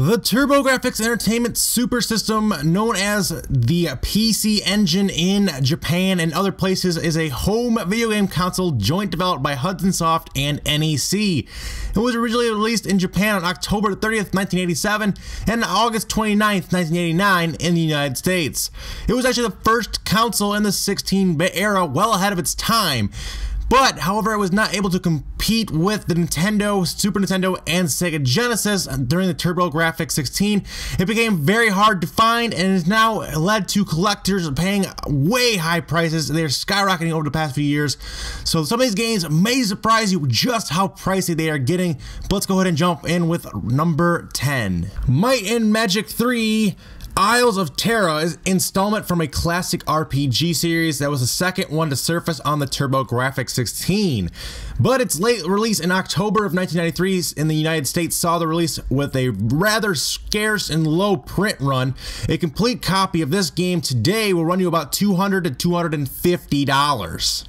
The Turbo Grafx Entertainment Super System, known as the PC Engine in Japan and other places, is a home video game console joint developed by Hudson Soft and NEC. It was originally released in Japan on October 30th, 1987 and August 29th, 1989 in the United States. It was actually the first console in the 16-bit era, well ahead of its time. But, however, it was not able to compete with the Nintendo, Super Nintendo, and Sega Genesis during the Turbo Grafx 16. It became very hard to find and has now led to collectors paying way high prices. They're skyrocketing over the past few years. So some of these games may surprise you just how pricey they are getting. But let's go ahead and jump in with number 10. Might and Magic 3. Isles of Terra is an installment from a classic RPG series that was the second one to surface on the Turbo Grafx 16. But its late release in October of 1993 in the United States saw the release with a rather scarce and low print run. A complete copy of this game today will run you about $200 to $250.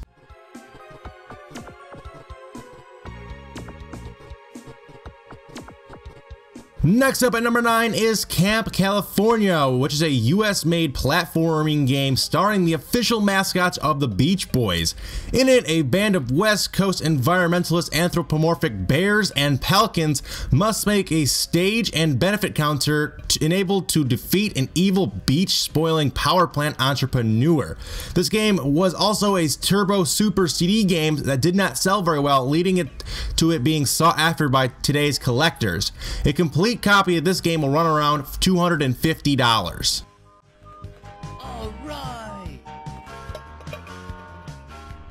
Next up at number 9 is Camp California, which is a US-made platforming game starring the official mascots of the Beach Boys. In it, a band of West Coast environmentalist anthropomorphic bears and pelicans must make a stage and benefit counter enabled to defeat an evil beach-spoiling power plant entrepreneur. This game was also a Turbo Super CD game that did not sell very well, leading it to it being sought after by today's collectors. A complete copy of this game will run around $250.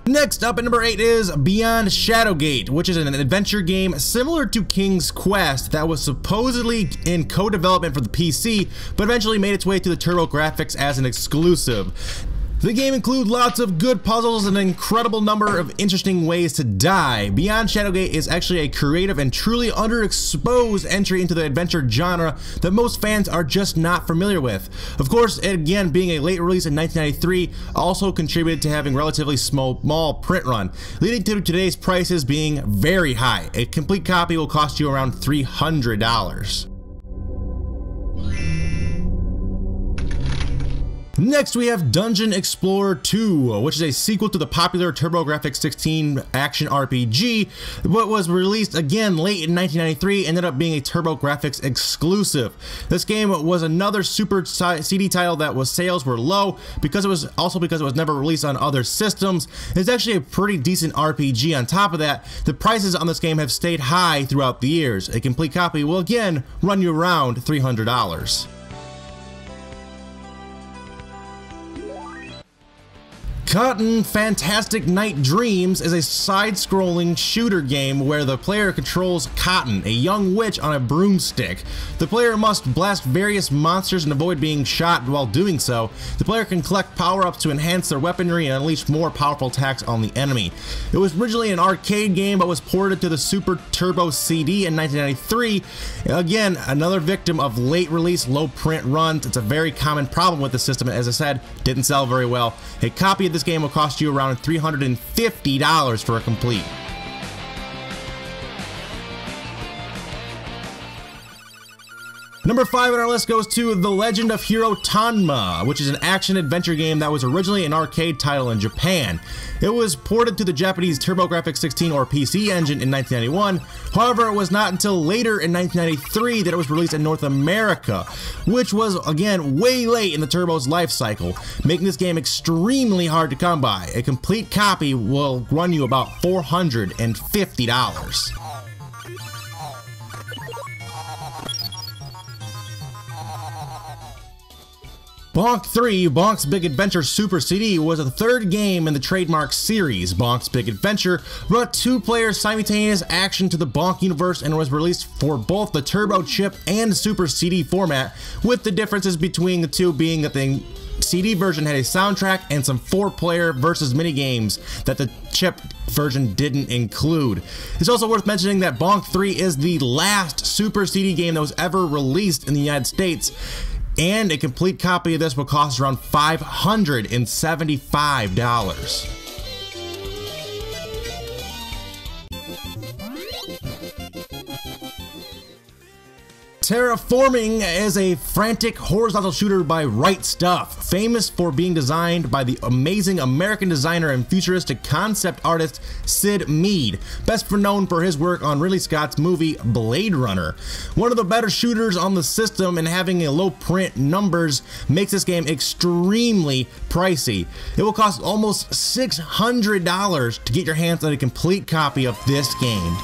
Next up at number 8 is Beyond Shadowgate, which is an adventure game similar to King's Quest that was supposedly in co-development for the PC, but eventually made its way to the Turbo Grafx as an exclusive. The game includes lots of good puzzles and an incredible number of interesting ways to die. Beyond Shadowgate is actually a creative and truly underexposed entry into the adventure genre that most fans are just not familiar with. Of course, it again being a late release in 1993 also contributed to having relatively small print run, leading to today's prices being very high. A complete copy will cost you around $300. Next, we have Dungeon Explorer 2, which is a sequel to the popular Turbo Grafx 16 action RPG, but was released again late in 1993, ended up being a Turbo Grafx exclusive. This game was another Super CD title that sales were low because it was never released on other systems. It's actually a pretty decent RPG. On top of that, the prices on this game have stayed high throughout the years. A complete copy will again run you around $300. Cotton Fantastic Night Dreams is a side-scrolling shooter game where the player controls Cotton, a young witch on a broomstick. The player must blast various monsters and avoid being shot while doing so. The player can collect power-ups to enhance their weaponry and unleash more powerful attacks on the enemy. It was originally an arcade game but was ported to the Super Turbo CD in 1993. Again, another victim of late-release, low-print runs. It's a very common problem with the system. As I said, didn't sell very well. A copy of this game will cost you around $350 for a complete. Number 5 on our list goes to The Legend of Hero Tanma, which is an action-adventure game that was originally an arcade title in Japan. It was ported to the Japanese Turbo Grafx 16 or PC engine in 1991. However, it was not until later in 1993 that it was released in North America, which was, again, way late in the Turbo's life cycle, making this game extremely hard to come by. A complete copy will run you about $450. Bonk 3, Bonk's Big Adventure Super CD, was the third game in the trademark series. Bonk's Big Adventure brought two-player simultaneous action to the Bonk universe and was released for both the Turbo chip and Super CD format, with the differences between the two being that the CD version had a soundtrack and some 4-player versus minigames that the chip version didn't include. It's also worth mentioning that Bonk 3 is the last Super CD game that was ever released in the United States, and a complete copy of this will cost around $575. Terraforming is a frantic horizontal shooter by Right Stuff, famous for being designed by the amazing American designer and futuristic concept artist Sid Mead, best known for his work on Ridley Scott's movie Blade Runner. One of the better shooters on the system, and having a low print numbers makes this game extremely pricey. It will cost almost $600 to get your hands on a complete copy of this game.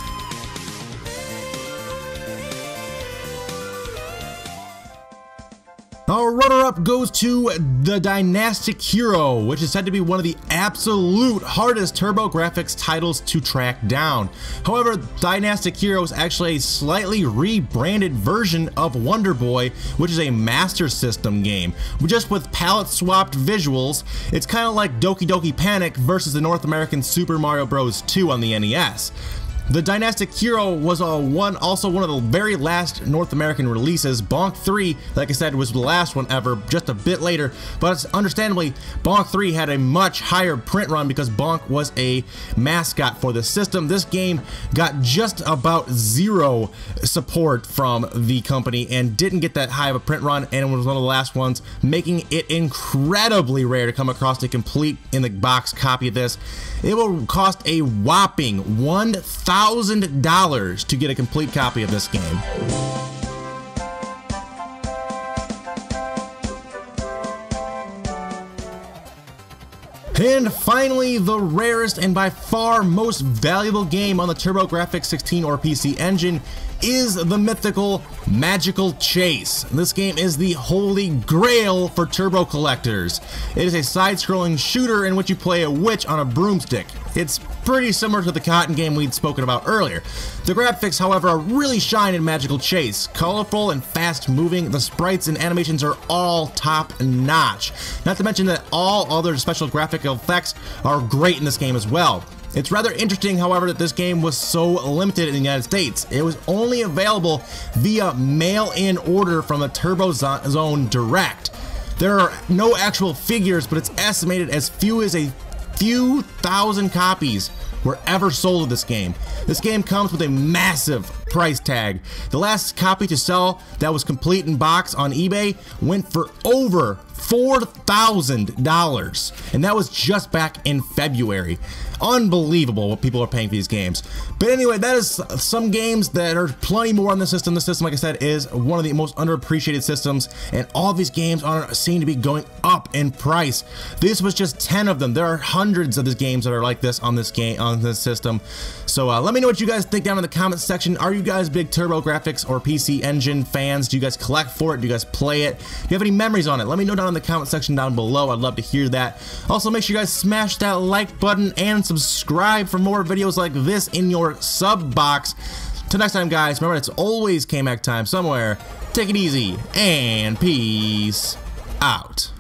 Our runner-up goes to the Dynastic Hero, which is said to be one of the absolute hardest Turbo Grafx titles to track down. However, Dynastic Hero is actually a slightly rebranded version of Wonder Boy, which is a Master System game. Just with palette-swapped visuals, it's kind of like Doki Doki Panic versus the North American Super Mario Bros. 2 on the NES. The Dynastic Hero was also one of the very last North American releases. Bonk 3, like I said, was the last one ever, just a bit later, but understandably, Bonk 3 had a much higher print run because Bonk was a mascot for the system. This game got just about zero support from the company and didn't get that high of a print run, and it was one of the last ones, making it incredibly rare to come across a complete in-the-box copy of this. It will cost a whopping $1,000 to get a complete copy of this game. And finally, the rarest and by far most valuable game on the Turbo Grafx 16 or PC engine is the mythical Magical Chase. This game is the holy grail for turbo collectors. It is a side-scrolling shooter in which you play a witch on a broomstick. It's pretty similar to the cotton game we'd spoken about earlier. The graphics, however, are really shine in Magical Chase. Colorful and fast-moving, the sprites and animations are all top-notch. Not to mention that all other special graphical effects are great in this game as well. It's rather interesting, however, that this game was so limited in the United States. It was only available via mail-in order from the Turbo Zone Direct. There are no actual figures, but it's estimated as few as a few thousand copies were ever sold of this game. This game comes with a massive price tag. The last copy to sell that was complete in box on eBay went for over $4,000, and that was just back in February. Unbelievable what people are paying for these games. But anyway, that is some games that are plenty more on the system. The system, like I said, is one of the most underappreciated systems, and all of these games seem to be going up in price. This was just 10 of them. There are hundreds of these games that are like this on this system. So let me know what you guys think down in the comments section. Are you guys big Turbo Grafx or PC Engine fans? Do you guys collect for it? Do you guys play it? Do you have any memories on it? Let me know down in the comment section down below. I'd love to hear that. Also, make sure you guys smash that like button and subscribe for more videos like this in your sub box. Till next time, guys, remember it's always K-Mac time somewhere. Take it easy and peace out.